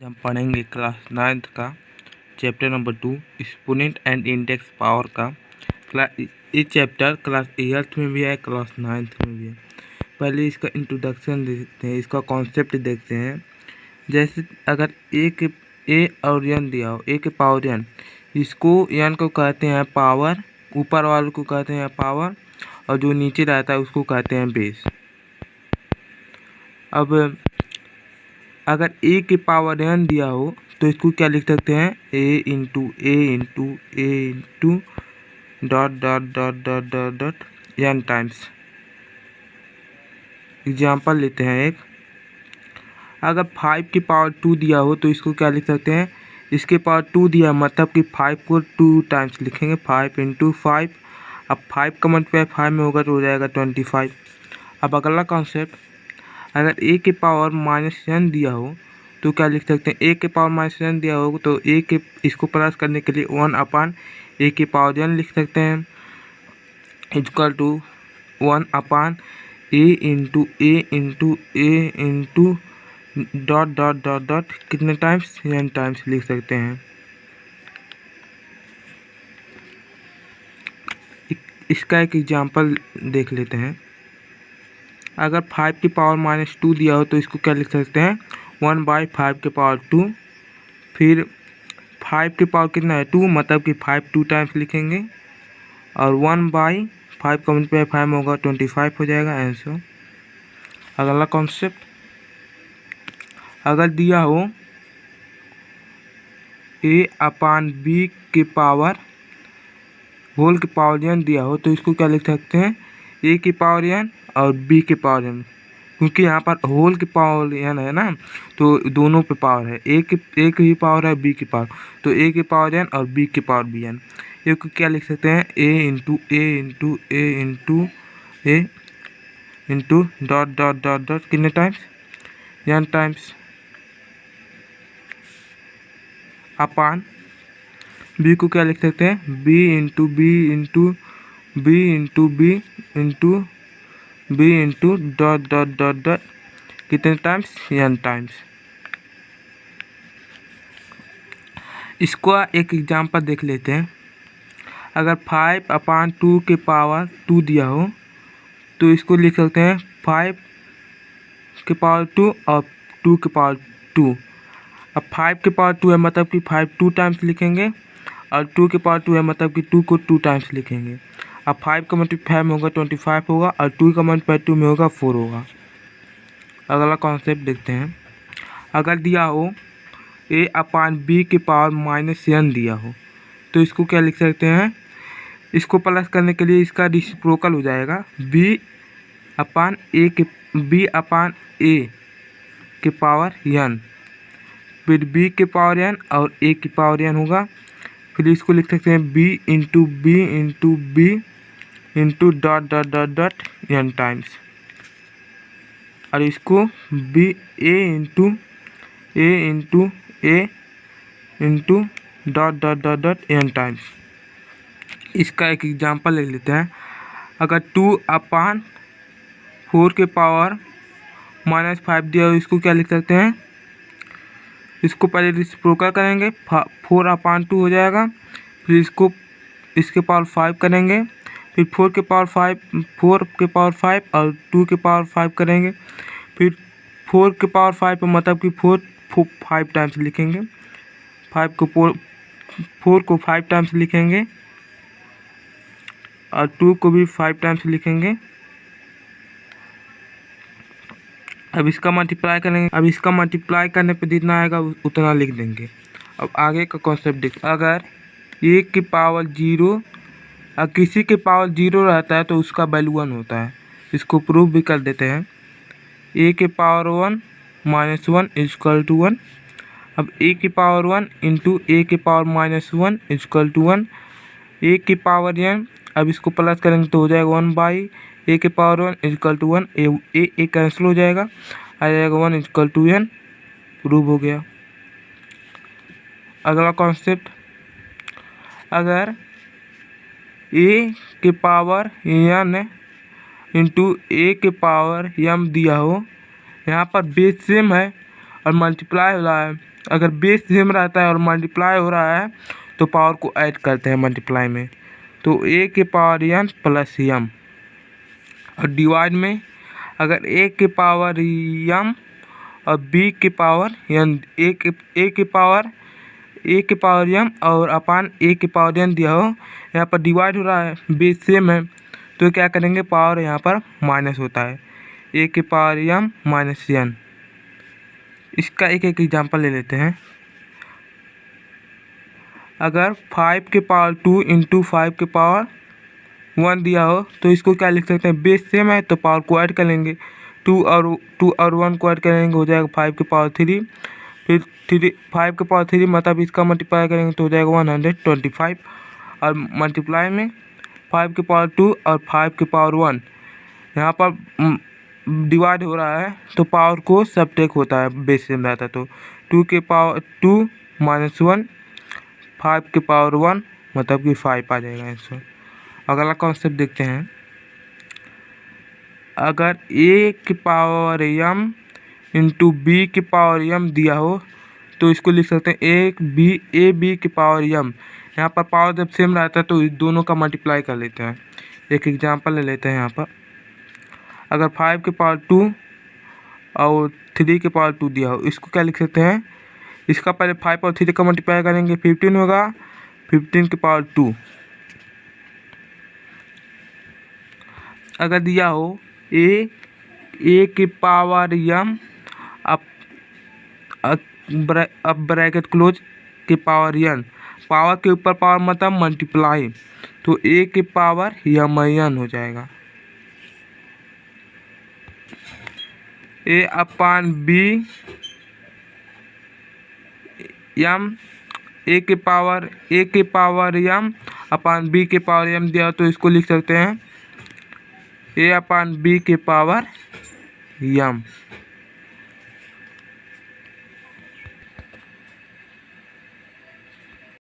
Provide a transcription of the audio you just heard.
हम पढ़ेंगे class 9th का chapter number 2 exponent and index power का। ये चैप्टर क्लास 8th में भी है, क्लास 9th में भी है। पहले इसका इंट्रोडक्शन देखते हैं, इसका कॉन्सेप्ट देखते हैं। जैसे अगर ए और एन दिया हो, ए के पावर एन, इसको एन को कहते हैं पावर, ऊपर वाले को कहते हैं पावर, और जो नीचे रहता है उसको कहते हैं बेस। अब अगर ए के पावर एन दिया हो तो इसको क्या लिख सकते हैं, a into dot dot dot dot dot dot n times. Example लेते हैं एक, अगर 5 की पावर 2 दिया हो तो इसको क्या लिख सकते हैं, इसके पावर 2 दिया मतलब कि 5 को 2 टाइम्स लिखेंगे, 5 इंटू 5। अब 5 का मल्टीप्लाई 5 में होगा तो हो जाएगा 25। अब अगला कॉन्सेप्ट, अगर ए के पावर -n दिया हो तो क्या लिख सकते हैं, ए के पावर -n दिया हो तो ए के इसको प्लस करने के लिए 1 ए के पावर n लिख सकते हैं, equal to 1 a into dot dot dot dot कितने टाइम्स, n टाइम्स लिख सकते हैं। इसका एक एग्जांपल देख लेते हैं। अगर 5 की पावर -2 दिया हो तो इसको क्या लिख सकते हैं, 1/5 के पावर 2। फिर 5 की पावर कितना है 2, मतलब कि 5 2 टाइम्स लिखेंगे, और 1/5 का मल्टीप्लाई 5 में होगा 25 हो जाएगा आंसर। अगला कॉन्सेप्ट, अगर दिया हो a/b के पावर होल के पावर n दिया हो तो इसको क्या लिख सकते हैं, a की पावर n और b के पावर n, क्योंकि यहाँ पर होल की पावर n है ना, तो दोनों पे पावर है, a की पावर है b की पावर, तो a की पावर n और b की पावर bn। ये को क्या लिख सकते हैं, a into dot dot dot dot कितने टाइम्स, n टाइम्स, अपान b को क्या लिख सकते हैं, b into dot dot dot dot कितने टाइम्स, n टाइम्स। इसको एक एग्जांपल देख लेते हैं। अगर 5/2 के पावर 2 दिया हो तो इसको लिख सकते हैं 5 के पावर 2 और 2 के पावर 2। अब 5 के पावर 2 है मतलब कि 5 2 टाइम्स लिखेंगे, और 2 के पावर 2 है मतलब कि 2 को 2 टाइम्स लिखेंगे। अब 5 का मल्टीप्लाई 5 में होगा 25 होगा, और 2 का मल्टीप्लाई 2 में होगा 4 होगा। अगला कॉन्सेप्ट देखते हैं। अगर दिया हो a/b के पावर -n दिया हो तो इसको क्या लिख सकते हैं, इसको प्लस करने के लिए इसका रेसिप्रोकल हो जाएगा, b/a के पावर n, फिर b के पावर n और a की पावर n होगा। फिर इसको लिख सकते हैं b into dot dot dot dot n times, और इसको a into dot dot dot dot n times. इसका एक एग्जांपल ले लेते हैं। अगर 2/4 के पावर -5 दिया हो इसको क्या लिख सकते हैं, इसको पहले रेसिप्रोकल करेंगे, 4/2 हो जाएगा, फिर इसको इसके पावर 5 करेंगे, फिर 4 के पावर 5 और 2 के पावर 5 करेंगे, फिर 4 के पावर 5 मतलब कि 4 5 टाइम्स लिखेंगे, 4 को 5 टाइम्स लिखेंगे, और 2 को भी 5 टाइम्स लिखेंगे। अब इसका मल्टीप्लाई करेंगे, अब इसका मल्टीप्लाई करने पे जितना आएगा उतना लिख देंगे। अब आगे का कॉन्सेप्ट देख, अगर a की पावर 0 और किसी के पावर 0 रहता है तो उसका वैल्यू 1 होता है। इसको प्रूफ भी कर देते हैं। a के पावर 1 -1 इक्वल टू 1। अब a की पावर 1 इंटू a के पावर -1 इक्वल टू 1, a की पावर n, अब इसको प्लस करेंगे तो हो जाएगा 1/a के power 1 equal to 1, a cancel हो जाएगा, आ जाएगा 1 इक्वल टू n, प्रूव हो गया। अगला कॉन्सेप्ट, अगर a के पावर n इंटू a के पावर m दिया हो, यहाँ पर बेस सेम है और मल्टीप्लाई हो रहा है, अगर बेस सेम रहता है और मल्टीप्लाई हो रहा है तो पावर को ऐड करते हैं मल्टीप्लाई में, तो a के पावर n प्लस m। और डिवाइड में अगर a के पावर m और b के पावर n, a के पावर m और अपान a के पावर n दिया हो, यहाँ पर डिवाइड हो रहा है, बेस सेम है, तो क्या करेंगे, पावर यहाँ पर माइनस होता है, a के पावर m माइनस n। इसका एक एक एग्जांपल ले लेते हैं। अगर 5 के पावर 2 इंटू 5 के पावर 1 दिया हो तो इसको क्या लिख सकते हैं, बेस सेम है तो पावर को ऐड कर लेंगे, 2 और 1 को ऐड करेंगे हो जाएगा 5 के पावर 3, फिर 5 के पावर 3 मतलब इसका मल्टीप्लाई करेंगे तो हो जाएगा 125, और मल्टीप्लाई में 5 के पावर 2 और 5 के पावर 1, यहाँ पर डिवाइड हो रहा है तो पावर को सबट्रैक्ट होता है, बेस सेम रहता है तो 2 के पावर 2 माइनस 1, 5 के पावर 1 मतलब कि 5 आ जाएगा आंसर। अगला कॉन्सेप्ट देखते हैं। अगर a के पावर m इंटू b के पावर m दिया हो तो इसको लिख सकते हैं a b के पावर m। यहाँ पर पावर जब सेम रहता है तो दोनों का मल्टीप्लाई कर लेते हैं। एक एग्जांपल ले लेते हैं। यहाँ पर अगर 5 के पावर 2 और 3 के पावर 2 दिया हो, इसको क्या लिख सकते हैं, इसका पहले 5 और 3 का मल्टीप्लाई करेंगे, 15 होगा, 15 के पावर 2। अगर दिया हो a के पावर m अब ब्रैकेट क्लोज के पावर n, पावर के ऊपर पावर मतलब मल्टीप्लाई, तो a के पावर n हो जाएगा। a upon b m, a के पावर m अपान b के पावर m दिया तो इसको लिख सकते हैं a अपान b के पावर m।